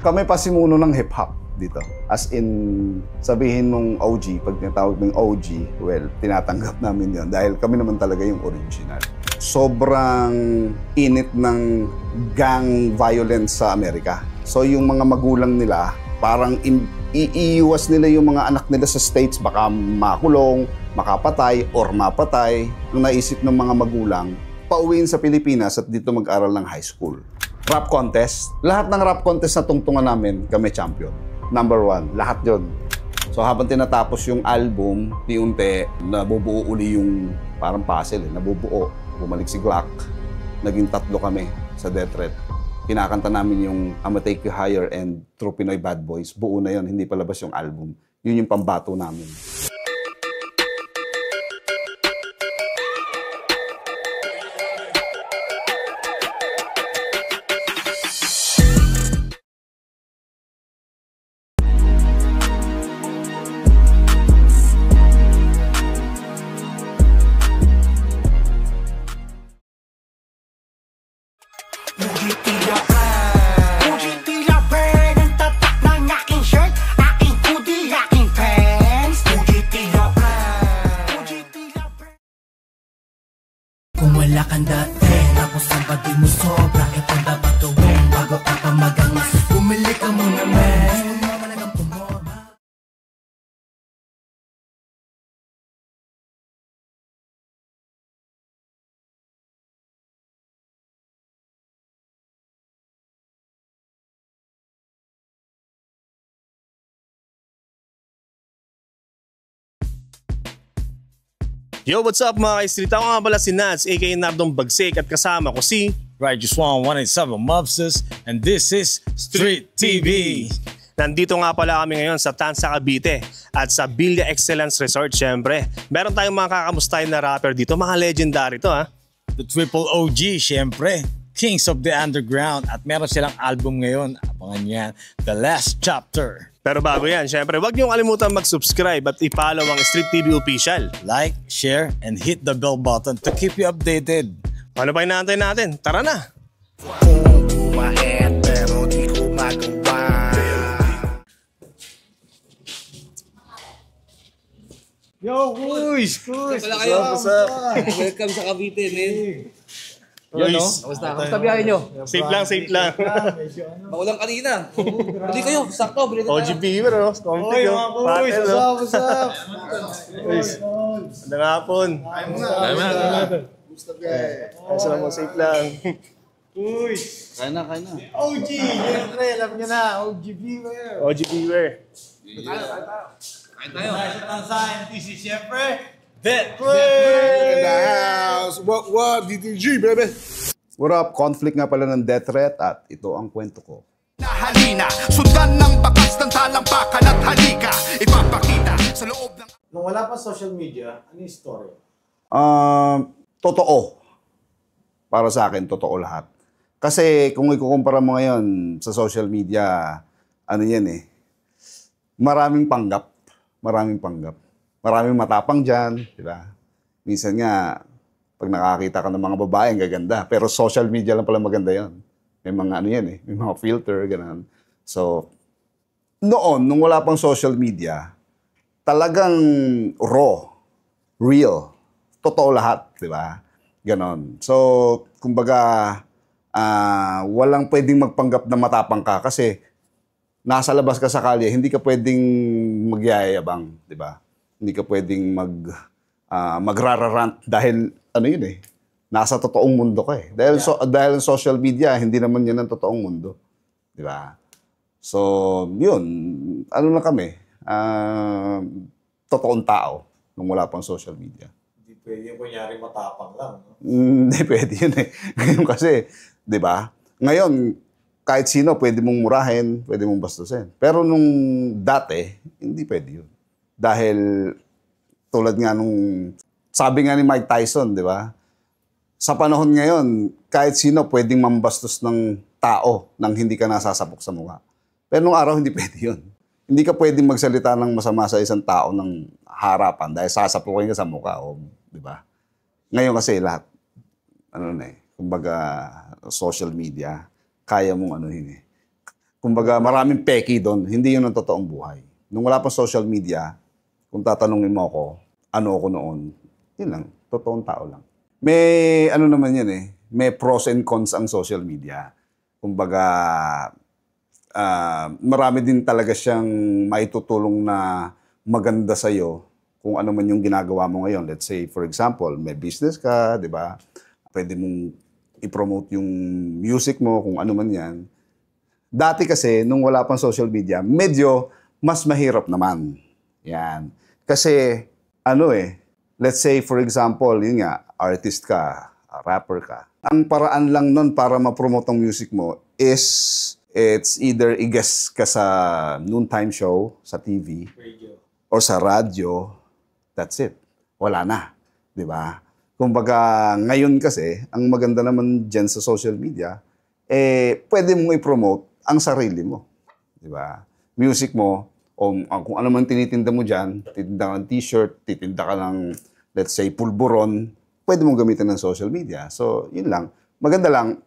Kami pasimuno ng hip-hop dito. As in, sabihin mong OG, pag tinatawag mong OG, well, tinatanggap namin yon dahil kami naman talaga yung original. Sobrang init ng gang violence sa Amerika. So yung mga magulang nila, parang iiwas nila yung mga anak nila sa States, baka makulong, makapatay, or mapatay. Ang naisip ng mga magulang, pauwiin sa Pilipinas at dito mag-aral ng high school. Rap contest. Lahat ng rap contest na tungtungan namin, kami champion. Number 1, lahat yon. So habang tinatapos yung album, unti nabubuo uli yung parang puzzle, nabubuo. Bumalik si Glock, naging 3 kami sa Death Threat. Kinakanta namin yung I'ma Take You Higher and True Pinoy Bad Boys. Buo na yon, hindi palabas yung album. Yun yung pambato namin. Kung wala kang dati, tapos ang pati mo sobra, ipang dapat gawin bago ka pa magangas. Bumili ka muna, men. Huwag mo malagang pumorma. Yo, what's up mga ka-street? Ako nga pala si Nats, aka Nardong Bagsik, at kasama ko si Righteous One 187 Mobsters, and this is Street TV. Nandito nga pala kami ngayon sa Tansa, Cavite at sa Villa Excellence Resort, syempre. Meron tayong mga kakamustahin na rapper dito, mga legendary to ha. The Triple OG, syempre. Kings of the Underground, at meron silang album ngayon. Abangan yan, The Last Chapter. Pero bago yan, syempre, huwag niyong kalimutan mag-subscribe at i-follow ang Street TV Official. Like, share, and hit the bell button to keep you updated. Ano pa inaantay natin? Tara na! Pero di ko magawa. Yo, boys! Wala kayo. Welcome sa Cavite, man. Guys, Kamusta biyahe nyo? safe lang, safe lang. Makulang kanina. Bili kayo, sakto. Bili na OG tayo. Beaver, oh. Config, oh. Patel, oh. What's up? Magandang hapon. Ayos lang mo, safe lang. Kaya na. OG! Siyempre, alam nyo na. OG Beaver. OG Beaver. Kain tayo. This is siyempre, Death In the house. What? DTG, baby. What up? Conflict nga pala ng Death Threat at ito ang kwento ko. Halina, sundan ng bakas ng talampakan at halika, ipapakita sa loob ng... Nung wala pa social media, ano yung story? Totoo. Para sa akin, totoo lahat. Kasi kung ikukumpara mo ngayon sa social media, ano yan eh, maraming panggap. Maraming matapang dyan, di ba? Minsan nga, pag nakakita ka ng mga babae, ang gaganda. Pero social media lang pala maganda yon. May mga ano yan eh, may mga filter, gano'n. So, noon, nung wala pang social media, talagang raw, real, totoo lahat, di ba? Ganon. So, kumbaga, walang pwedeng magpanggap na matapang ka kasi nasa labas ka sa kalye, hindi ka pwedeng magyayabang, di ba? Hindi ka pwedeng magrararant dahil ano yun eh, nasa totoong mundo ka eh. Dahil social media, hindi naman yan ang totoong mundo. Di ba? So, yun, ano na kami, totoong tao nung wala pang social media. Hindi pwede yung kunyari matapang lang. No? Hindi pwede yun eh. Ngayon kasi, di ba? Ngayon, kahit sino pwede mong murahin, pwede mong bastusin. Pero nung dati, hindi pwede yun. Dahil tulad nga nung, sabi nga ni Mike Tyson, di ba? Sa panahon ngayon, kahit sino pwedeng mambastos ng tao nang hindi ka nasasapok sa mukha. Pero nung araw, hindi pwede yun. Hindi ka pwedeng magsalita ng masama sa isang tao ng harapan dahil sasapukin ka sa mukha. O, di ba? Ngayon kasi lahat, ano na eh, kumbaga social media, kaya mong anuhin eh. Kumbaga, maraming peki doon. Hindi yun ang totoong buhay. Nung wala pang social media, kung tatanungin mo ako, ano ako noon, yun lang, totoong tao lang. May, ano naman yan eh, may pros and cons ang social media. Kumbaga, marami din talaga siyang maitutulong na maganda sa'yo kung ano man yung ginagawa mo ngayon. Let's say, for example, may business ka, di ba? Pwede mong i-promote yung music mo, kung ano man yan. Dati kasi, nung wala pang social media, medyo mas mahirap naman. Yan. Kasi, let's say, for example, yun nga, artist ka, rapper ka. Ang paraan lang nun para ma-promote ang music mo is, it's either i-guest ka sa noontime show, sa TV, radio, or sa radyo. That's it. Wala na. Di ba? Kumbaga, ngayon kasi, ang maganda naman dyan sa social media, pwede mong i-promote ang sarili mo. Di ba? Music mo, o kung ano man tinitinda mo dyan, titinda ka ng t-shirt, titinda ka ng, let's say, pulburon, pwede mong gamitin ng social media. So, yun lang. Maganda lang,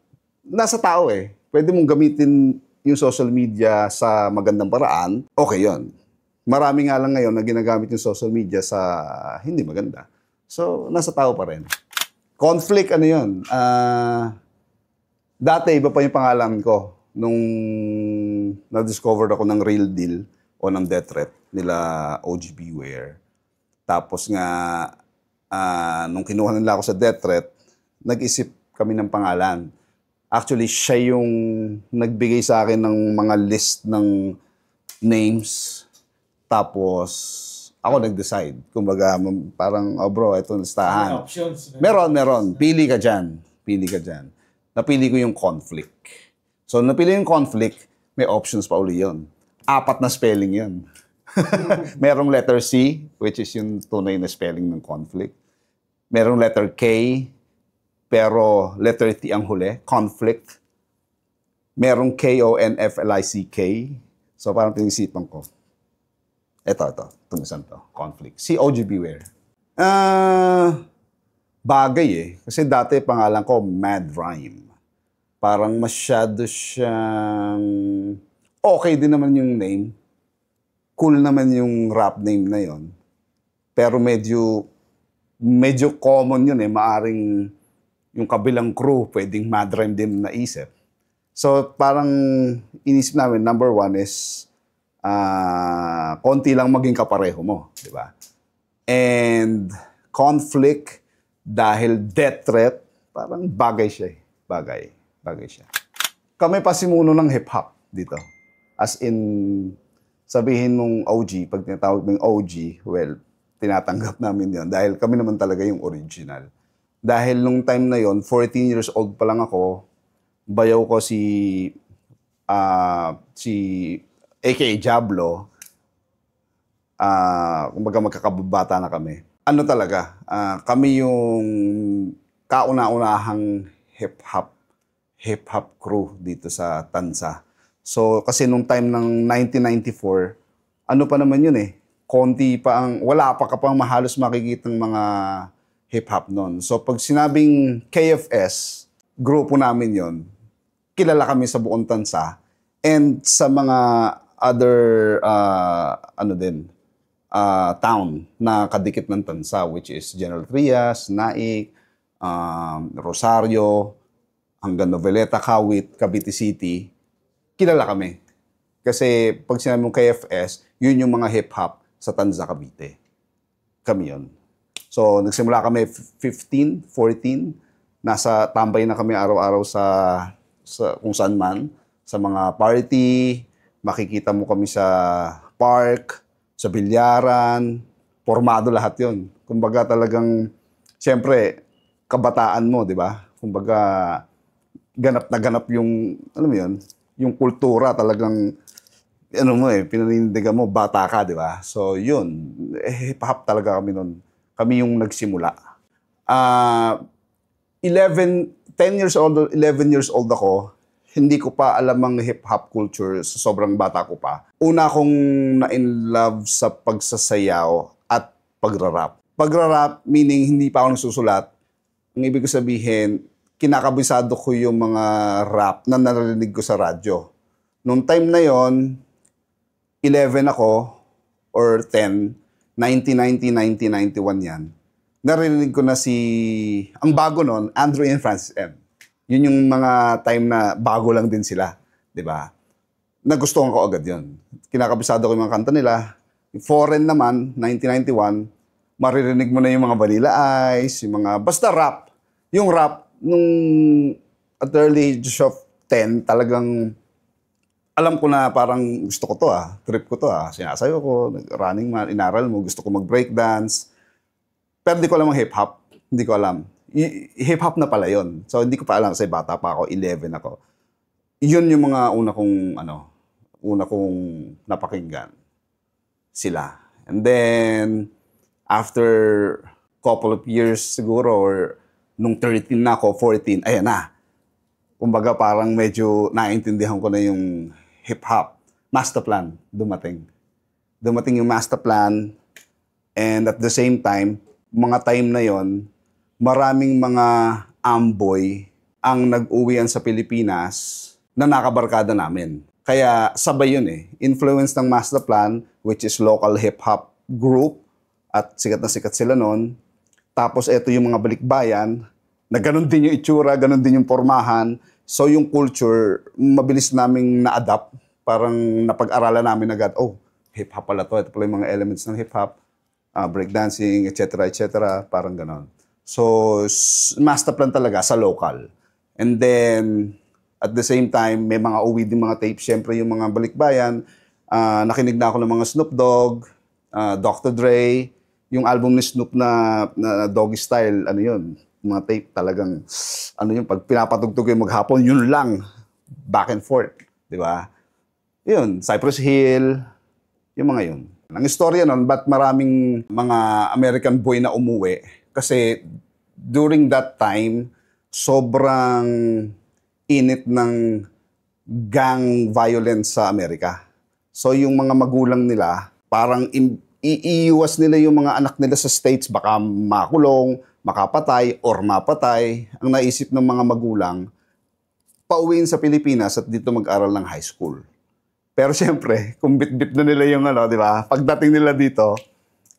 nasa tao eh. Pwede mong gamitin yung social media sa magandang paraan, okay yun. Marami nga lang ngayon na ginagamit yung social media sa hindi maganda. So, nasa tao pa rin. Conflict, ano yun? Dati, iba pa yung pangalan ko. Nung na-discovered ako ng Real Deal o ng Death Threat nila OG Beware. Tapos nga, nung kinuha nila ako sa Death Threat, nag-isip kami ng pangalan. Actually, siya yung nagbigay sa akin ng mga list ng names. Tapos, ako nag-decide. Kumbaga, parang, oh bro, ito listahan. Options. Meron. Pili ka dyan. Napili ko yung conflict. So, napili yung conflict, may options pa uli yun. 4 na spelling yun. Merong letter C, which is yung tunay na spelling ng conflict. Merong letter K, pero letter T ang huli, conflict. Merong K-O-N-F-L-I-C-K. So, parang tinisipan ko. Ito. Tumisan to. Conflict. Si OG Beware. Bagay eh. Kasi dati pangalan ko, Mad Rhyme. Parang masyado siyang... Okay din naman yung name. Cool naman yung rap name na yon. Pero medyo common yun eh. Maaring yung kabilang crew, pwedeng Mad Rhyme din naisip. So, parang inisip namin, number 1 is... konti lang maging kapareho mo, di ba? And conflict, dahil death threat, parang bagay siya eh. Bagay siya. Kami pasimuno ng hip-hop dito. As in, sabihin mong OG, pag tinatawag mong OG, well, tinatanggap namin yon dahil kami naman talaga yung original. Dahil nung time na yon, 14 years old pa lang ako, bayaw ko si aka Diablo, kumbaga magkakababata na kami. Ano talaga, kami yung kauna-unahang hip-hop crew dito sa Tansa. So, kasi nung time ng 1994, ano pa naman yun eh, konti pa wala pa ka pang mahalos makikitang mga hip-hop nun. So, pag sinabing KFS, grupo namin yon, kilala kami sa buong Tansa, and sa mga other town na kadikit ng Tansa, which is General Trias, Naik, Rosario, hanggang Noveleta, Kawit, Cavite City, kilala kami. Kasi pag sinabi mong KFS, yun yung mga hip-hop sa Tanza, Cavite. Kami yun. So, nagsimula kami 15, 14, nasa tambay na kami araw-araw sa kung saan man, sa mga party, makikita mo kami sa park, sa bilyaran, formado lahat yon. Kumbaga talagang, siyempre, kabataan mo, di ba? Kumbaga, ganap na ganap yung, alam mo yun, yung kultura talagang, pinanindigan mo, bata ka, di ba? So, yun, hip-hop talaga kami nun. Kami yung nagsimula. 11 years old ako, hindi ko pa alam ang hip-hop culture, sobrang bata ko pa. Una akong na-in-love sa pagsasayaw at pagrarap. Pagrarap, meaning hindi pa ako nagsusulat. Ang ibig ko sabihin, kinakabisado ko yung mga rap na narinig ko sa radyo. Nung time na yon, 11 ako or 10, 1990, 1991 yan. Narinig ko na ang bago nun, Andrew and Francis M. Yun yung mga time na bago lang din sila, di ba? Nagustuhan ko agad yun. Kinakabisado ko yung mga kanta nila. Foreign naman, 1991, maririnig mo na yung mga Vanilla Ice, yung mga, basta rap. Yung rap, nung at the early age of 10, talagang alam ko na parang gusto ko to trip ko to sinasayo ko, running man, inaral mo, gusto ko mag-breakdance. Pero hindi ko alam ang hip-hop. Hindi ko alam. Hip-hop na pala yon. So, hindi ko pa alam kasi bata pa ako, 11 ako. Yun yung mga una kong napakinggan. Sila. And then, after couple of years siguro, or nung 13 na ako, 14, ayan na. Kumbaga parang medyo naintindihan ko na yung hip-hop. Masterplan, dumating. Dumating yung Masterplan, and at the same time, mga time na yon, maraming mga amboy ang nag-uwian sa Pilipinas na nakabarkada namin. Kaya sabay yun Influence ng Masterplan, which is local hip-hop group, at sikat na sikat sila noon. Tapos ito yung mga balikbayan, na ganun din yung itsura, ganun din yung pormahan. So yung culture, mabilis naming na-adapt. Parang napag-aralan namin agad, hip-hop pala to. Ito pala yung mga elements ng hip-hop. Breakdancing, etc., etc., parang ganon. So, Masterplan talaga sa local. And then, at the same time, may mga uwi din mga tapes. Siyempre, yung mga balikbayan, nakinig na ako ng mga Snoop Dogg, Dr. Dre, yung album ni Snoop na Doggy Style, mga tape talagang, pag pinapatugtog yung maghapon, yun lang, back and forth, di ba? Yun, Cypress Hill, yung mga yun. Ang istorya nun, ba't maraming mga American boy na umuwi? Kasi during that time, sobrang init ng gang violence sa Amerika. So yung mga magulang nila, parang iiwas nila yung mga anak nila sa States, baka makulong, makapatay, or mapatay. Ang naisip ng mga magulang, pauwiin sa Pilipinas at dito mag-aral ng high school. Pero siyempre, kung bit-bit na nila yung di ba? Pagdating nila dito,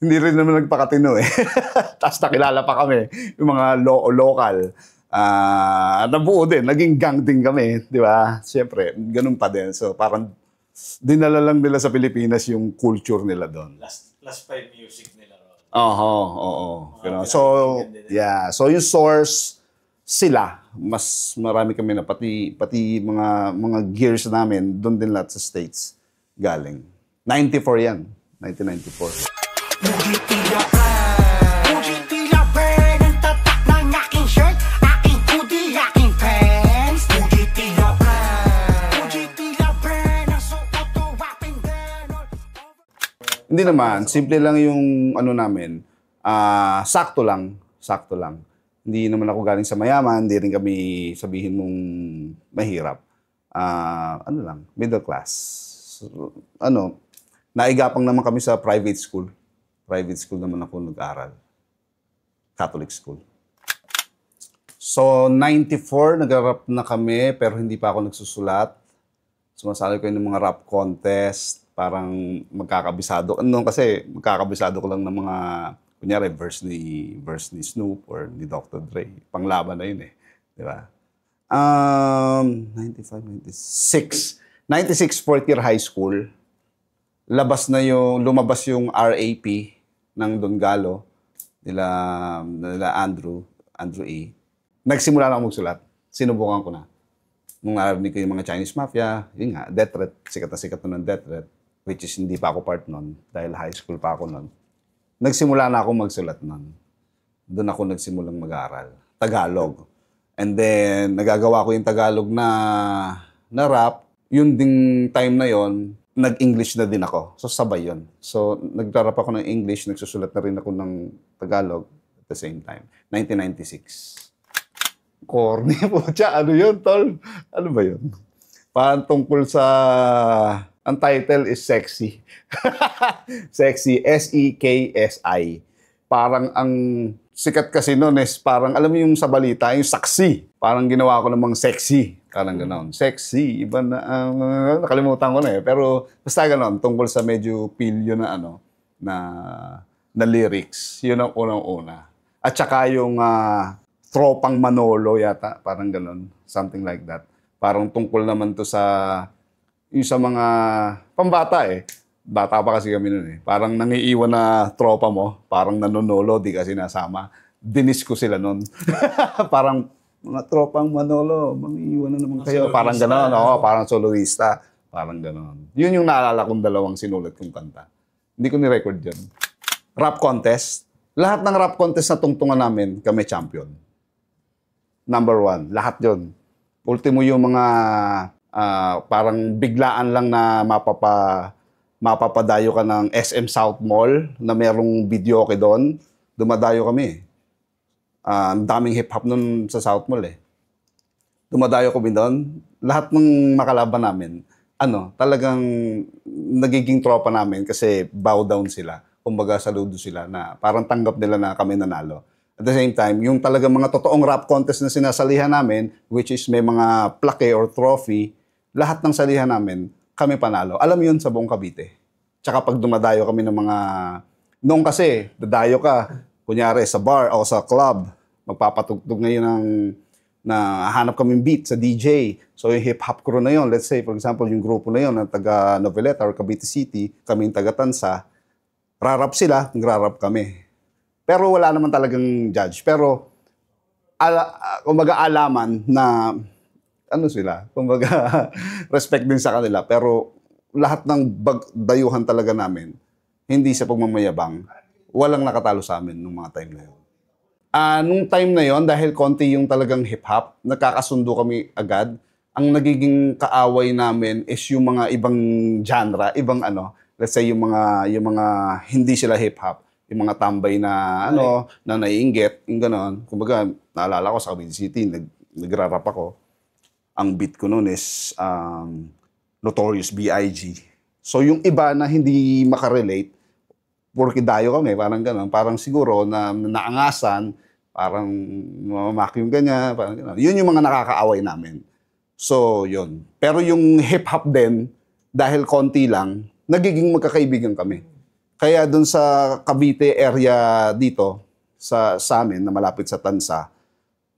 hindi rin naman nagpakatino Tapos nakilala pa kami, yung mga local. Nabuo din, naging gang din kami, di ba? Siyempre, ganun pa din. So parang dinala lang nila sa Pilipinas yung culture nila doon. Plus 5 music nila. Oo. So, yeah. So yung source, sila. Mas marami kami na pati mga gears namin doon din lahat sa States galing. 94 yan. 1994. Hindi naman. Simple lang yung namin. Sakto lang. Hindi naman ako galing sa mayaman, hindi rin kami sabihin mong mahirap. Middle class. So, naigapang naman kami sa private school. Private school naman ako nag-aral. Catholic school. So, 94, nag-rap na kami, pero hindi pa ako nagsusulat. Sumasali ko ng mga rap contest, parang magkakabisado. Kasi magkakabisado ko lang ng mga kunyari, verse ni Snoop or ni Dr. Dre. Panglaban na yun Di ba? 95, 96. 96, fourth year high school. Lumabas yung RAP ng Don Galo, nila Andrew A. Nagsimula na ako magsulat. Sinubukan ko na. Nung narinig ko yung mga Chinese Mafia, yun nga, Death Threat. Sikat na sikat nun ng Death Threat. Which is hindi pa ako part nun. Dahil high school pa ako nun. Nagsimula na ako magsulat nun. Doon ako nagsimulang mag-aaral. Tagalog. And then, nagagawa ko yung Tagalog na rap. Yun ding time na yon, nag-English na din ako. So, sabay yun. So, nag-rap ako ng English, nagsusulat na rin ako ng Tagalog at the same time. 1996. Corny po. Ano yun, tol? Ano ba yun? Tungkol sa... Ang title is Sexy. Sexy. S-E-K-S-I. Parang ang sikat kasi noon is parang, alam mo yung sa balita, yung saksi. Parang ginawa ko namang sexy. Parang gano'n. Sexy. Iba na, nakalimutan ko na eh. Pero basta gano'n, tungkol sa medyo pilyo na na lyrics. Yun ang unang-una. At saka yung Tropang Manolo yata. Parang gano'n. Something like that. Parang tungkol naman to yung sa mga pambata eh. Bata pa kasi kami nun eh. Parang nangiiwan na tropa mo. Parang nanonolo, di kasi nasama. Dinis ko sila nun. Parang, mga tropang Manolo, mangiiwan na naman kayo. Parang gano'n, parang soloista. Parang gano'n. Yun yung naalala kong dalawang sinulat kong kanta. Hindi ko ni-record yan. Rap contest. Lahat ng rap contest na tungtungan namin, kami champion. Number 1. Lahat yun. Ultimo yung mga parang biglaan lang na mapapadayo ka ng SM South Mall na merong video doon. Dumadayo kami. Ang daming hip-hop nun sa South Mall eh. Dumadayo kami doon. Lahat ng makalaban namin, talagang nagiging tropa namin kasi bow down sila. Kumbaga saludo sila na parang tanggap nila na kami nanalo. At the same time, yung talagang mga totoong rap contest na sinasalihan namin, which is may mga plaque or trophy, lahat ng salihan namin, kami panalo. Alam yun sa buong Cavite. Tsaka pag dumadayo kami ng mga... Noong kasi, dadayo ka, kunyari sa bar o sa club, magpapatugtog ngayon na hanap kaming beat sa DJ. So yung hip-hop crew na yun, let's say, for example, yung grupo na yun, na taga Noveleta or Cavite City, kaming taga Tansa, rarap sila, nagrarap kami. Pero wala naman talagang judge. Pero, kumbaga alaman na, sila, kumbaga, respect din sa kanila. Pero lahat ng dayuhan talaga namin, hindi sa pagmamayabang, walang nakatalo sa amin nung mga time na yun. Nung time na yon, dahil konti yung talagang hip-hop, nagkakasundo kami agad. Ang nagiging kaaway namin is yung mga ibang genre, ibang let's say yung mga hindi sila hip-hop, yung mga tambay na na naiinggit, yung gano'n. Kumbaga, naalala ko sa Cavite City, nagrarap ako. Ang beat ko noon is Notorious B.I.G. So yung iba na hindi makarelate, porque dayo kami, parang gano'n. Parang siguro na naangasan, parang mamamak yung ganyan, parang gano'n. Yun yung mga nakakaaway namin. So, yun. Pero yung hip-hop din, dahil konti lang, nagiging magkakaibigan kami. Kaya dun sa Cavite area dito, sa amin, na malapit sa Tansa,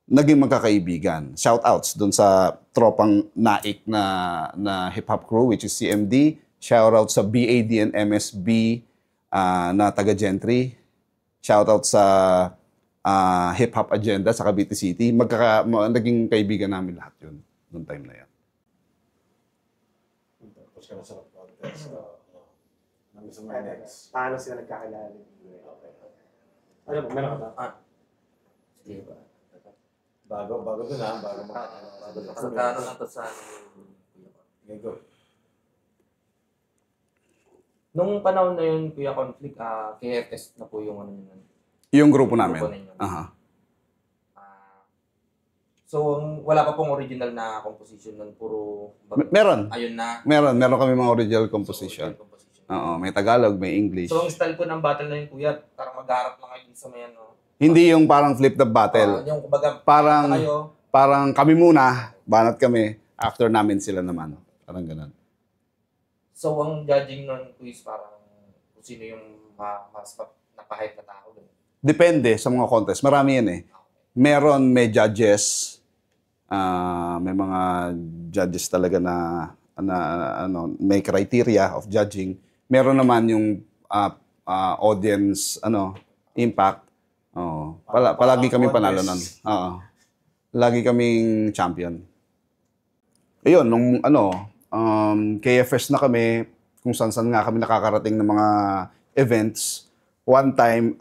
naging magkakaibigan. Shoutouts dun sa tropang naik na hip-hop crew, which is CMD. Shoutout sa BAD and MSB, na taga-Gentry. Shoutout sa hip-hop agenda sa Cavite City. Naging kaibigan namin lahat yun, noong time na yan. Tapos ka na sa contest. Paano sila nagkakilala? Ano ba? Meron ka ba? Sige ba? Bago doon bago Kasagano lang to sa... Go. Nung panahon na yun, Kuya Conflict, KFS na po yung Yung grupo namin. Aha. So, wala pa pong original na composition nun, puro... Meron. Ayun na. Meron kami mga original composition. Oo, may Tagalog, may English. So, ang style po ng battle na yun, Kuya, parang mag-harap lang kayo sa may Hindi yung parang flip the battle. yung kumbaga, parang kami muna, banat kami, after namin sila naman. Parang ganun. So, ang judging nun, Kuya, parang kung sino yung mas napahype na tao dun. Depende sa mga contest. Marami yan eh. Meron, may judges. May mga judges talaga na may criteria of judging. Meron naman yung audience impact. Palagi kami panalo nun. Lagi kaming champion. Ayun, nung KFS na kami, kung saan nga kami nakakarating ng mga events. One time,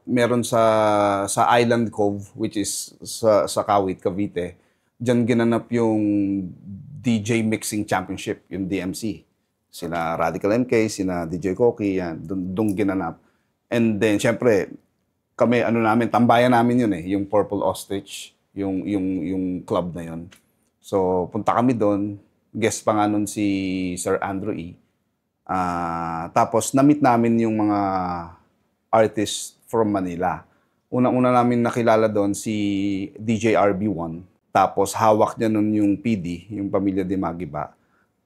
meron sa Island Cove, which is sa Kawit, Cavite. Diyan ginanap yung DJ Mixing Championship, yung DMC. Sila Radical MK, sila DJ Koki, yan. Doon ginanap. And then, syempre, kami, tambayan namin yun eh, yung Purple Ostrich, yung club na yun. So, punta kami doon. Guest pa nga nun si Sir Andrew E. Tapos, na-meet namin yung mga artists from Manila. Unang-una namin nakilala doon si DJ RB1. Tapos hawak niya nun yung PD, yung Pamilya de Magiba.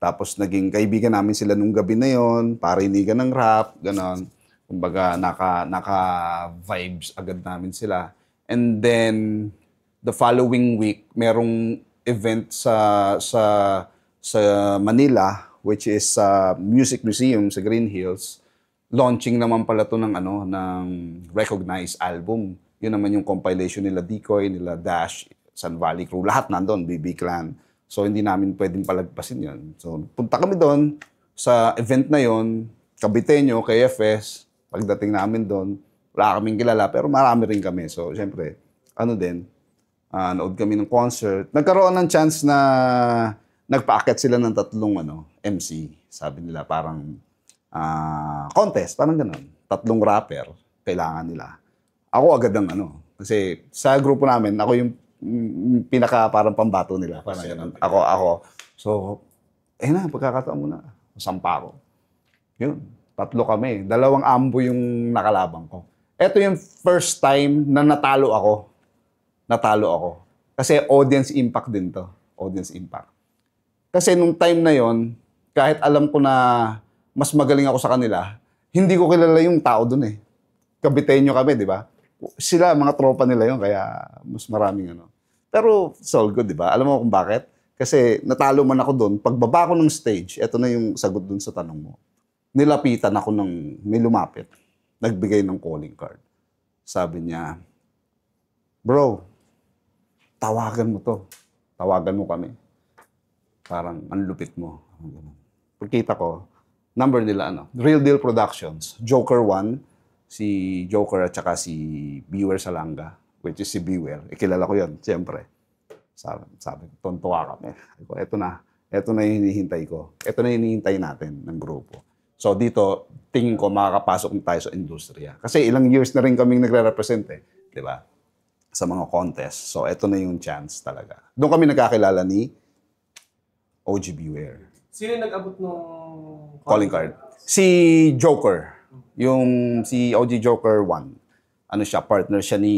Tapos naging kaibigan namin sila nung gabi na yon, parinigan ng rap, ganon. Kumbaga, naka-vibes agad namin sila. And then, the following week, merong event sa Manila, which is sa Music Museum sa Green Hills. Launching naman pala to ng recognized album. Yun naman yung compilation nila Decoy, nila Dash, Sun Valley Crew, lahat nandun, BB Clan. So, hindi namin pwedeng palagpasin yun. So, punta kami doon sa event na yon, Kabiteño, KFS. Pagdating namin doon, wala kaming kilala, pero marami rin kami. So, syempre, nood kami ng concert. Nagkaroon ng chance na nagpa-akit sila ng 3 MC. Sabi nila, parang contest, parang gano'n. 3 rapper, kailangan nila. Ako agad ang kasi sa grupo namin, ako yung pinaka parang pambato nila. Parang ganun. Ako. So, pagkakataon mo na. Sampa ako. Yun. 3 kami. 2 ambo yung nakalabang ko. Ito yung first time na natalo ako. Kasi audience impact din to. Audience impact. Kasi nung time na yon, kahit alam ko na mas magaling ako sa kanila, hindi ko kilala yung tao dun eh. Kabiteño kami, di ba? Sila, mga tropa nila yun, kaya mas maraming Pero it's all good, di ba? Alam mo kung bakit? Kasi natalo man ako doon, pagbaba ko ng stage, eto na yung sagot doon sa tanong mo. Nilapitan ako ng may lumapit. Nagbigay ng calling card. Sabi niya, bro, tawagan mo to. Tawagan mo kami. Parang, ang lupit mo. Pagkita ko, number nila, Real Deal Productions, Joker 1, si Joker at saka si Beware Salanga, which is si Beware. Kilala ko yun, siyempre. Sabi ko, tontuwa kami. Ito na yung hinihintay ko. Ito na yung hinihintay natin ng grupo. So dito, tingin ko makakapasok na tayo sa industriya. Kasi ilang years na rin kaming nagre-represent di ba? Sa mga contest. So ito na yung chance talaga. Doon kami nagkakilala ni OG Beware. Sino yung nag-abot ng Calling card? Si Joker. Si OG Joker 1. Partner siya ni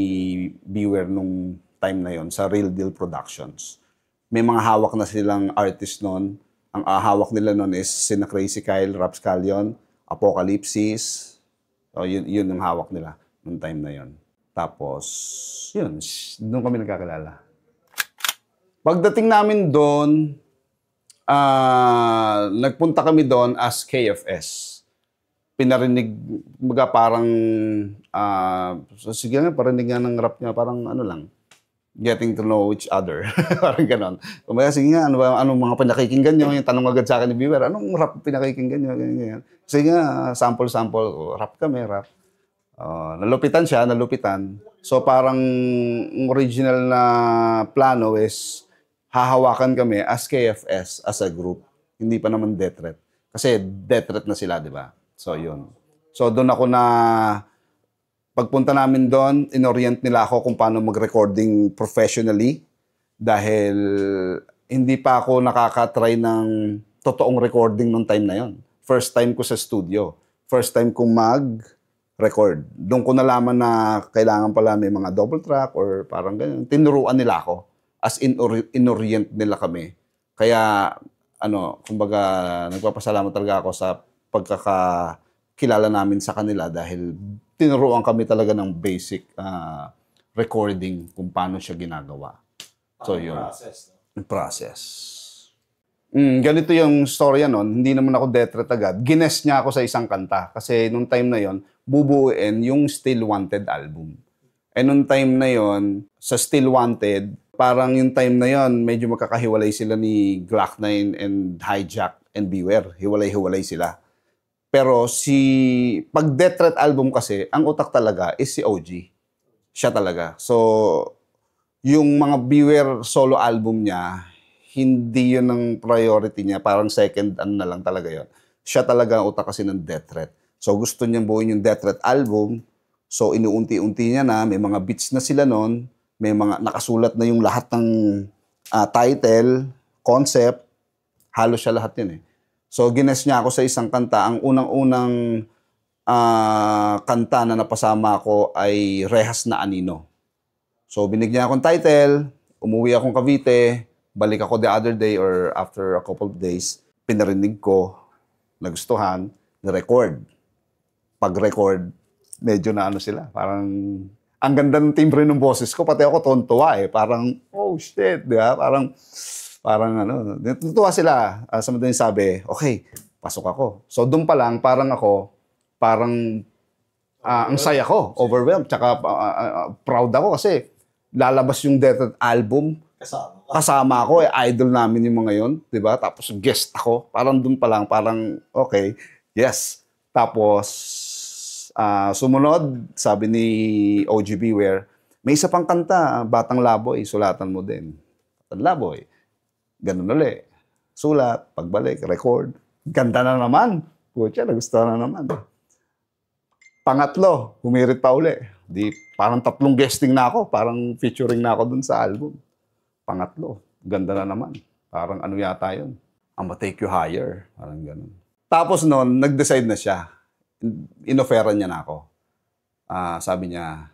Beware nung time na yon sa Real Deal Productions. May mga hawak na silang artist noon. Ang hawak nila noon is sina Crazy Kyle, Rapscallion, Apocalypsis. So, yun ang hawak nila nung time na yon. Tapos, yun, doon kami nagkakilala. Pagdating namin doon, nagpunta kami doon as KFS. Pinarinig, parang, sige nga, parinig nga ng rap niya, parang getting to know each other. Parang ganon. Kumbaga, sige nga, anong mga pinakikinggan nyo? Yung tanong agad sa akin ni Beware, anong rap pinakikinggan nyo? Ganyan. Sige nga, sample, rap kami, rap. Nalupitan siya. So parang original na plano is hahawakan kami as KFS, as a group. Hindi pa naman Death Threat. Kasi Death Threat na sila, di ba? So yun. So doon ako pagpunta namin doon, inorient nila ako kung paano mag-recording professionally dahil hindi pa ako nakaka-try ng totoong recording nung time na yon. First time ko sa studio. First time kong mag-record. Doon ko nalaman na kailangan pala may mga double track or parang ganyan. Tinuruan nila ako. As in, inorient nila kami. Kaya, kumbaga, nagpapasalamat talaga ako sa pagkakakilala namin sa kanila dahil tinuruan kami talaga ng basic recording kung paano siya ginagawa. So, yun. Process. Ganito yung storya nun. Hindi naman ako Death Threat agad. Gines niya ako sa isang kanta. Kasi nung time na yon, bubuuin yung Still Wanted album. Nung time na yon, sa Still Wanted, parang yung time na yon, medyo magkakahiwalay sila ni Glock 9 and Hijack and Beware. Hiwalay-hiwalay sila. Pero pag Death Threat album kasi, ang utak talaga is si OG. Siya talaga. So, yung mga Beware solo album niya, hindi yun ang priority niya. Parang second na lang talaga yun. Siya talaga ang utak kasi ng Death Threat. So, gusto niyang buuin yung Death Threat album. So, inuunti-unti niya na. May mga beats na sila nun. May mga nakasulat na yung lahat ng title, concept. Halos siya lahat yun eh. So, gines niya ako sa isang kanta. Ang unang-unang kanta na napasama ko ay Rehas na Anino. So, binigyan akong title, Umuwi akong Cavite, balik ako the other day or after a couple of days, pinarinig ko, nagustuhan, na-record. Pag-record, medyo na ano sila, parang ang ganda ng timbre ng boses ko, pati ako tontuwa eh. Parang, oh shit, di ba? Parang ano, natutuwa sila. Sa madaling sabi, okay, pasok ako. So doon pa lang, parang ang saya ko, overwhelmed, tsaka proud ako kasi lalabas yung Death album, kasama ako, idol namin yung mga yon, di ba? Tapos guest ako, parang doon pa lang, parang okay, yes. Tapos, sumunod, sabi ni OG Beware, may isa pang kanta, Batang Laboy, sulatan mo din. Batang Laboy, ganun ulit. Sulat, pagbalik, record, ganda na naman. Pucha, nagustuhan na naman. Pangatlo, humirit pa uli. Di, parang 3 guesting na ako. Parang featuring na ako dun sa album. Pangatlo, ganda na naman. Parang ano yata yun? I'ma take you higher. Parang ganun. Tapos noon, nag-decide na siya. Inoferan niya na ako. Sabi niya,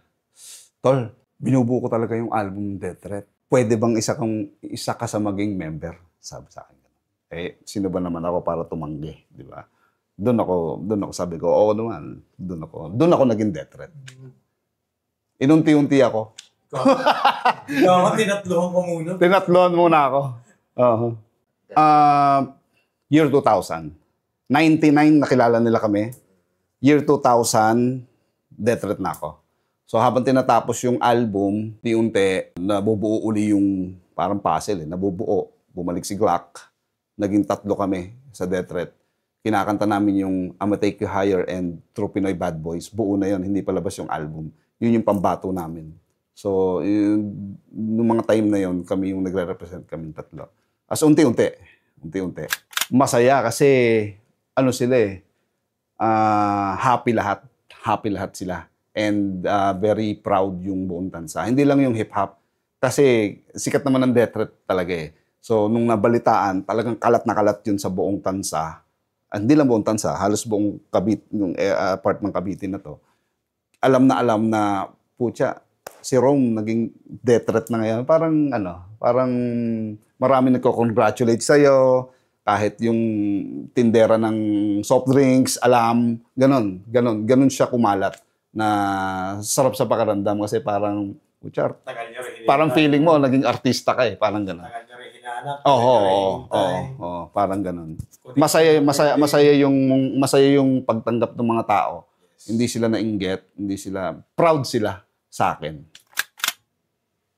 Tol, binubuo ko talaga yung album Death Threat. Pwede bang isa ka sa maging member? Sabi sa akin. Eh, sino ba naman ako para tumanggi? Di ba? Doon ako sabi ko, oo naman. Doon ako naging Death Threat. Inunti-unti ako. Tinatlohan ko muna. Tinatlohan muna ako. Year 2000. 99, nakilala nila kami. Year 2000, Death Threat na ako. So habang tinatapos yung album, unti-unti, nabubuo uli yung parang puzzle. Nabubuo. Bumalik si Glock. Naging 3 kami sa Death Threat. Kinakanta namin yung I'ma Take You Higher and True Pinoy Bad Boys. Buo na yun, hindi palabas yung album. Yun yung pambato namin. So, nung mga time na yun, kami yung nagre-represent kami 3. As unti-unti. Masaya kasi, ano sila eh, happy lahat sila. And very proud yung buong tansa. Hindi lang yung hip-hop. Kasi sikat naman ng Death Threat talaga eh. So, nung nabalitaan, talagang kalat na kalat yun sa buong tansa. Hindi lang buong tansa, halos buong Cavite, yung part ng Cavite na to. Alam na, putya, si Rome naging Death Threat na ngayon. Parang marami nagko-congratulate sa'yo. Kahit yung tindera ng soft drinks, ganon siya kumalat. Na sarap sa pakiramdam kasi parang, putya, parang feeling mo, naging artista ka eh. Parang ganon. Oo, parang ganun. Masaya yung pagtanggap ng mga tao. Hindi sila nainggit, hindi sila proud sila sa akin.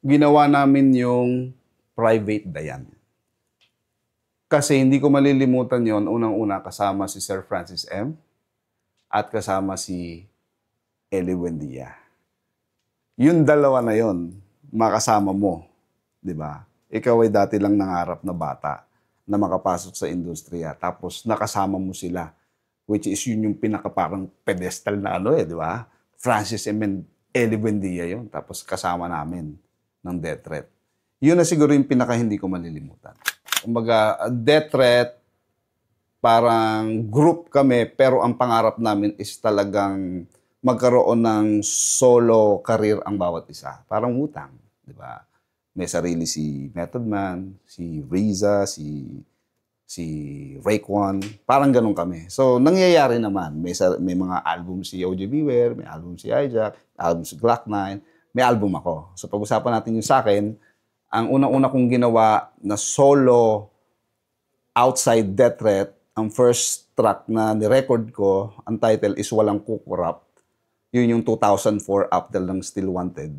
Ginawa namin yung Private Dayan. Kasi hindi ko malilimutan yon, unang-una kasama si Sir Francis M. at kasama si Ellie Buendia. Yung dalawa na yon, makasama mo, 'di ba? Ikaw ay dati lang nangarap na bata na makapasok sa industriya. Tapos nakasama mo sila. Which is yun yung pinakaparang pedestal na di ba? Francis and Ellie Buendia yun. Tapos kasama namin ng Death Threat. Yun na siguro yung pinaka hindi ko malilimutan. Kumbaga, Death Threat, parang group kami, pero ang pangarap namin is talagang magkaroon ng solo career ang bawat isa. Parang utang, di ba? May sarili si Method Man, si Riza, si Raekwon. Parang ganun kami. So, nangyayari naman. May mga album si OG Beware, may album si Hijack, album si Glock 9, may album ako. So, pag-usapan natin yung sa akin, ang unang-una kong ginawa na solo outside Death Threat, ang first track na ni-record ko, ang title is Walang Kukurap. Yun yung 2004 Updel ng Still Wanted.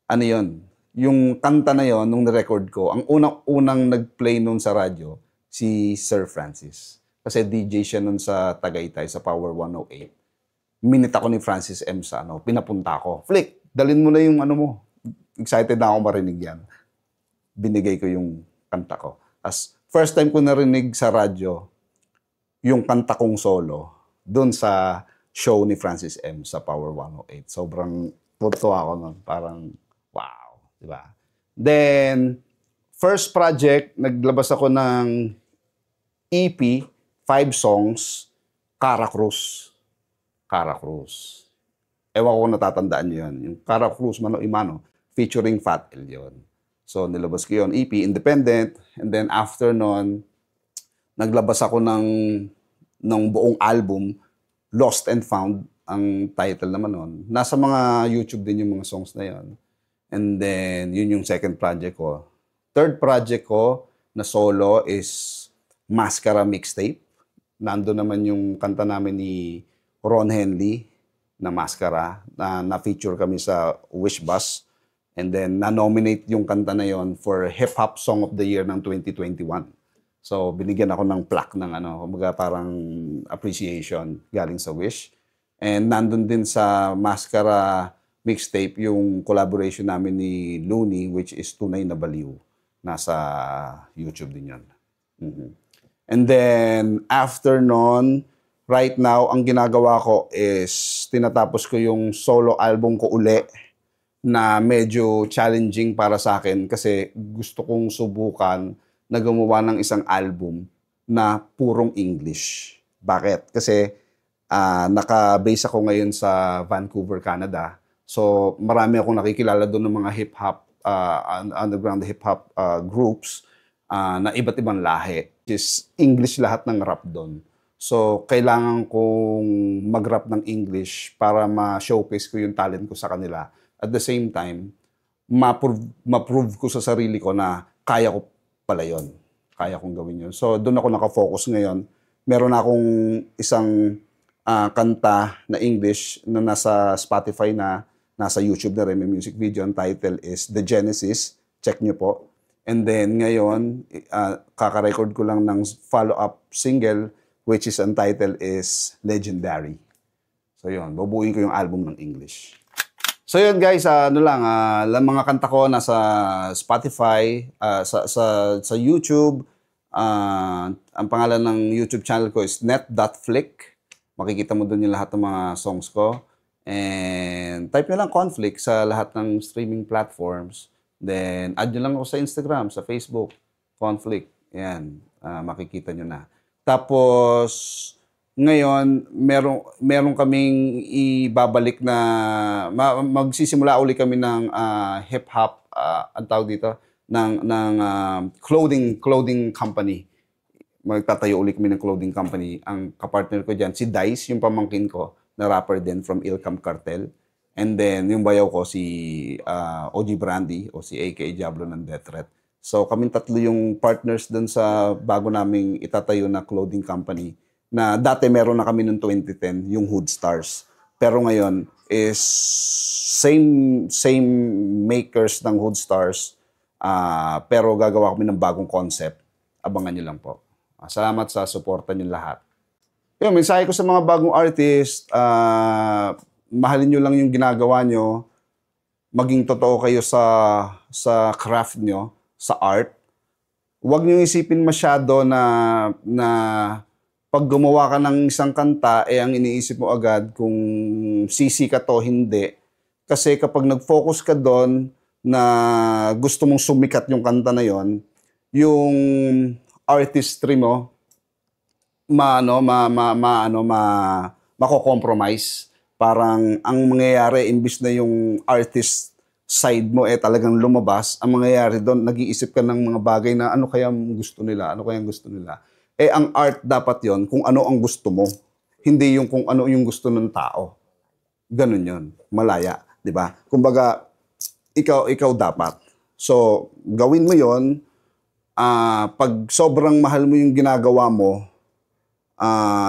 Ano yun? Yung kanta na yon nung ni-record ko, ang unang nag-play nun sa radyo, si Sir Francis. Kasi DJ siya nun sa Tagaytay, sa Power 108. Minute ako ni Francis M. sa pinapunta ko. Flick, dalin mo na yung mo. Excited na ako marinig yan. Binigay ko yung kanta ko. As first time ko narinig sa radyo, yung kanta kong solo, dun sa show ni Francis M. sa Power 108. Sobrang tuwa ako nun. Parang, wow. Diba? Then, first project, naglabas ako ng EP, 5 songs, Cara Cruz. Ewan ko kung natatandaan niyo yun. Yung Cara Cruz, Mano Imano, featuring Fat El yun. So, nilabas ko yun, EP, independent. And then, after nun, naglabas ako ng buong album, Lost and Found, ang title naman nun. Nasa mga YouTube din yung mga songs na yun. And then, yun yung second project ko. Third project ko na solo is Mascara Mixtape. Nando naman yung kanta namin ni Ron Henley na Mascara, na na-feature kami sa Wish Bus. And then, na-nominate yung kanta na yon for Hip Hop Song of the Year ng 2021. So, binigyan ako ng plaque ng kumbaga parang appreciation galing sa Wish. And nandun din sa Mascara Mixtape yung collaboration namin ni Looney, which is Tunay na Baliw. Nasa YouTube din yun. And then, after nun, right now, ang ginagawa ko is tinatapos ko yung solo album ko uli, na medyo challenging para sa akin kasi gusto kong subukan na gumawa ng isang album na purong English. Bakit? Kasi naka-base ako ngayon sa Vancouver, Canada. So marami akong nakikilala doon ng mga hip-hop, underground hip-hop groups na iba't ibang lahi. Which is English lahat ng rap doon. So kailangan kong mag-rap ng English para ma-showcase ko yung talent ko sa kanila. At the same time, ma-prove ko sa sarili ko na kaya ko pala yun. Kaya kong gawin yun. So, doon ako nakafocus ngayon. Meron akong isang kanta na English na nasa Spotify na, nasa YouTube na rin, may music video. Ang title is The Genesis. Check nyo po. And then, ngayon, kaka-record ko lang ng follow-up single, which is ang title is Legendary. So, yun. Bubuuin ko yung album ng English. So yun guys, mga kanta ko nasa Spotify, sa YouTube. Ang pangalan ng YouTube channel ko is net.flick. Makikita mo doon yung lahat ng mga songs ko. And type nyo lang Conflict sa lahat ng streaming platforms. Then add nyo lang ako sa Instagram, sa Facebook, Conflict. Yan, makikita nyo na. Tapos ngayon, meron kaming ibabalik na magsisimula uli kami ng hip-hop, ang tawag dito, ng clothing company. Magtatayo uli kami ng clothing company. Ang kapartner ko dyan, si Dice, yung pamangkin ko, na rapper din from Ilcam Cartel. And then, yung bayaw ko, si OG Brandy, o si aka Diablo ng Death Threat. So, kaming tatlo yung partners dun sa bago naming itatayo na clothing company. Na dati meron na kami noong 2010, yung Hood Stars. Pero ngayon is same makers ng Hood Stars, pero gagawa kami ng bagong concept. Abangan nyo lang po. Salamat sa suporta nyo lahat. Yung mensahe ko sa mga bagong artist, mahalin nyo lang yung ginagawa nyo, maging totoo kayo sa craft nyo, sa art. Huwag nyo isipin masyado na pag gumawa ka ng isang kanta, ang iniisip mo agad kung sisi ka to, hindi. Kasi kapag nag-focus ka doon na gusto mong sumikat yung kanta na yon, yung artistry mo, mako-compromise. Parang ang mangyayari, imbis na yung artist side mo talagang lumabas, ang mangyayari doon, nag-iisip ka ng mga bagay na ano kayang gusto nila. Ang art dapat yon kung ano ang gusto mo. Hindi yung kung ano yung gusto ng tao. Ganun yon, malaya, di ba? Kumbaga, ikaw dapat. So, gawin mo yon. Pag sobrang mahal mo yung ginagawa mo,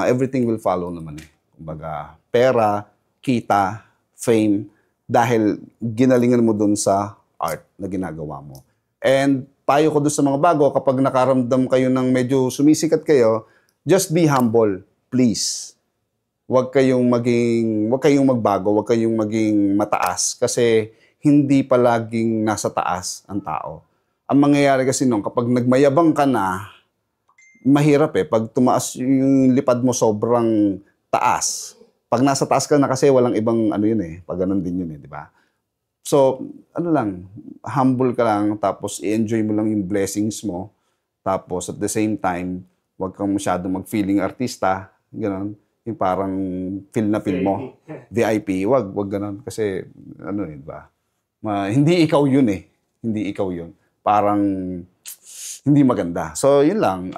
everything will follow naman eh. Kumbaga, pera, kita, fame, dahil ginalingan mo dun sa art na ginagawa mo. And payo ko doon sa mga bago, kapag nakaramdam kayo ng medyo sumisikat kayo, just be humble, please. Huwag kayong magbago, huwag kayong maging mataas kasi hindi palaging nasa taas ang tao. Ang mangyayari kasi nung kapag nagmayabang ka na, mahirap Pag tumaas yung lipad mo sobrang taas. Pag nasa taas ka na kasi walang ibang pag ganun din yun di ba? So, humble ka lang, tapos i-enjoy mo lang yung blessings mo. Tapos, at the same time, huwag kang masyadong mag-feeling artista. Ganon. Yung parang feel na feel mo. VIP, wag ganon. Kasi, diba? Hindi ikaw yun Hindi ikaw yun. parang hindi maganda. So, yun lang.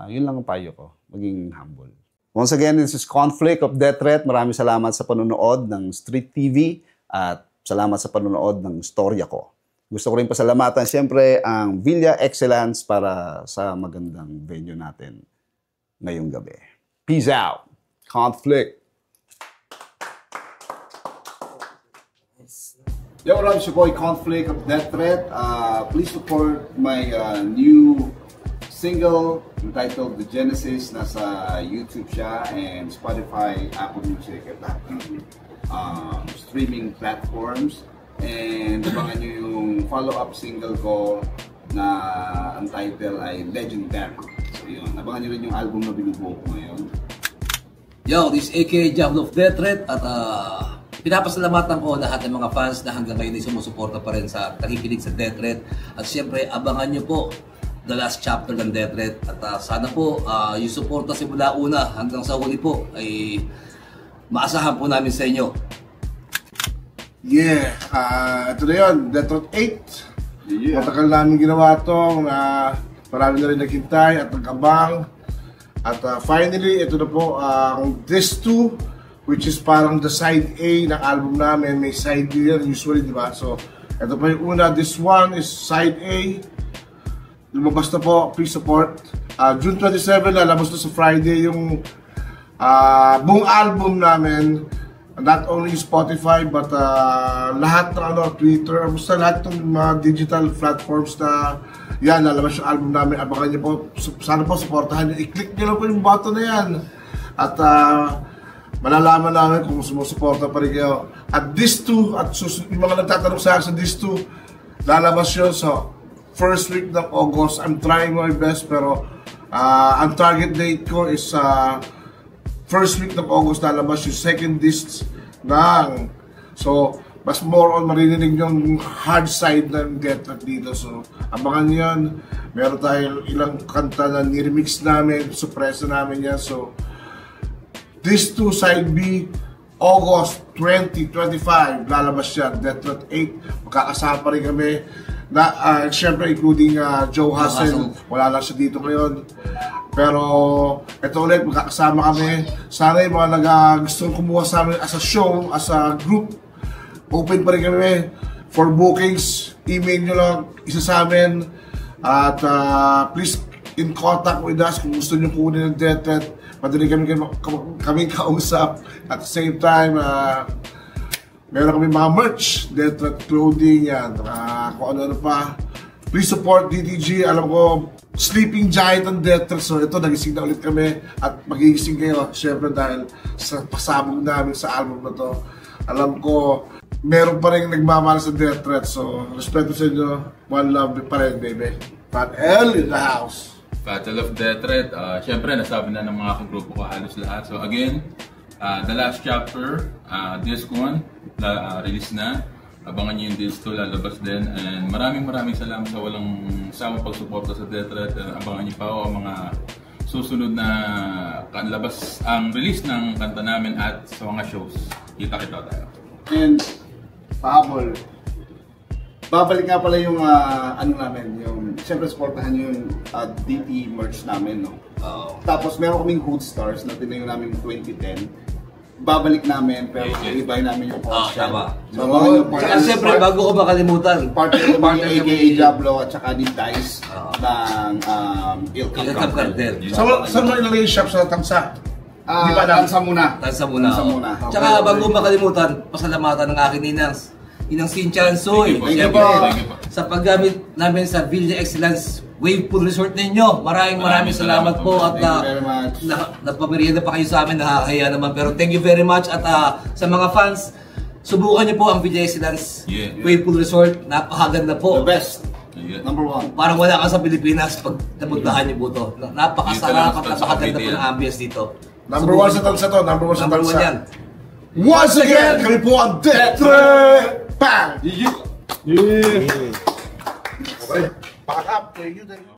Yun lang ang payo ko. Maging humble. Once again, this is Conflict of Death Threat. Maraming salamat sa panonood ng Street TV at salamat sa panonood ng storya ko. Gusto ko rin pasalamatan siyempre ang Villa Excellence para sa magandang venue natin ngayong gabi. Peace out. Conflict. Yo, what's your boy Conflict of Death Threat. Please support my new single entitled The Genesis. Nasa YouTube siya and Spotify, Apple Music at streaming platforms. And abangan nyo yung follow-up single ko na ang title ay Legendary. So yun, abangan nyo rin yung album na binubuo ko ngayon. Yo, this is A.K.A. Diablo of Death Threat at pinapasalamatan ko lahat ng mga fans na hanggang ngayon ay sumusuporta pa rin sa nakikinig sa Death Threat. At siyempre, abangan nyo po the last chapter ng Death Threat. At sana po, yung suporta simula una hanggang sa huli po ay maasahan po namin sa inyo. Yeah, ito na yun, Death Threat 8. Yeah. Matagal namin ginawa ito, marami na rin naghintay at nagkabang. At finally, ito na po ang This 2, which is parang the side A ng album namin. May side B yan usually, di ba? So, ito pa yung una. This one is side A. Lumabas na po, please support. June 27, lalabas na sa Friday yung buong album namin. Not only Spotify, but lahat ng Twitter, basta lahat ng mga digital platforms na yan, lalabas yung album namin. Abangan niyo po, sana po supportahan niyo. I-click niyo lang po yung button na yan. At malalaman namin kung sumusuporta pa rin kayo. At this 2, at yung mga nagtatanong sa akin sa this 2, lalabas yun sa first week ng August. I'm trying my best, pero ang target date ko is first week ng August lalabas yung second disc ng. So, mas more on maririnig yung hard side ng Death Threat dito. So, abangan nyo yan. Meron tayo ilang kanta na niremix namin, suppressa namin yan. So, this 2 side B, August 2025, lalabas yan. Death Threat 8, magkakasama pa rin kami. Siyempre, including Joe Hassel. Wala lang siya dito ngayon. Pero ito ulit, magkakasama kami. Sana yung mga gustong kumuha sa amin as a show, as a group, open pa rin kami for bookings. Email nyo lang, isa sa amin. At please, in contact with us kung gusto nyo kunin ng Death Threat. Madali kami kausap. At the same time, meron kami mga merch, Death Threat clothing, yan. Kung ano-ano pa. Please support DTG. Alam ko, sleeping giant ang Death Threat. So ito, nagising na ulit kami. At magigising kayo, syempre dahil sa pasabog namin sa album na to. Alam ko, meron pa rin nagmamahal sa Death Threat. So, respeto sa inyo. One love pa rin, baby. Fat L in the house. Battle of Death Threat. Syempre, nasabi na ng mga kagrupo ko halos lahat. So again, the last chapter, disc 1, release na. Abangan nyo yung disc 2, lalabas din. And maraming salamat sa walang sama pagsuporta sa Death Threat. Abangan nyo pa ako ang mga susunod na kanlabas ang release ng kanta namin at sa mga shows. Kita-kita tayo. And, pahabol, babalik nga pala yung ano namin, yung siyempre supportahan yung DT merch namin, no? Tapos meron kaming Hood Stars na tinayo namin 2010. Babalik namin, pero i-buy namin yung portion. So, saka siyempre, bago ko makalimutan, partner kami yung A.K.A. Diablo at saka ni Dice ng Il Camp Cartel. Saan mo ilalagay yung shop sa Tansa? Tansa muna. Tsaka bago ko makalimutan, pasalamatan ng aking Inang Sinchan Soy. Siyempre, sa paggamit namin sa Villa Excellence Wave Pool Resort ninyo. Maraming salamat po at napamerienda pa kayo sa amin, nakakahiya naman. Pero thank you very much at sa mga fans, subukan niyo po ang Villa Excellence Wave Pool Resort. Napakaganda po. The best. Number 1. Parang wala ka sa Pilipinas pag napuntahan niyo po ito. Napakasarap at napakaganda po ng ambience dito. Number 1 sa Tansa to. Number 1 sa Tansa. Yan. Once again, kami po ang Death Threat! Bang! Okay. Back up. Thank you.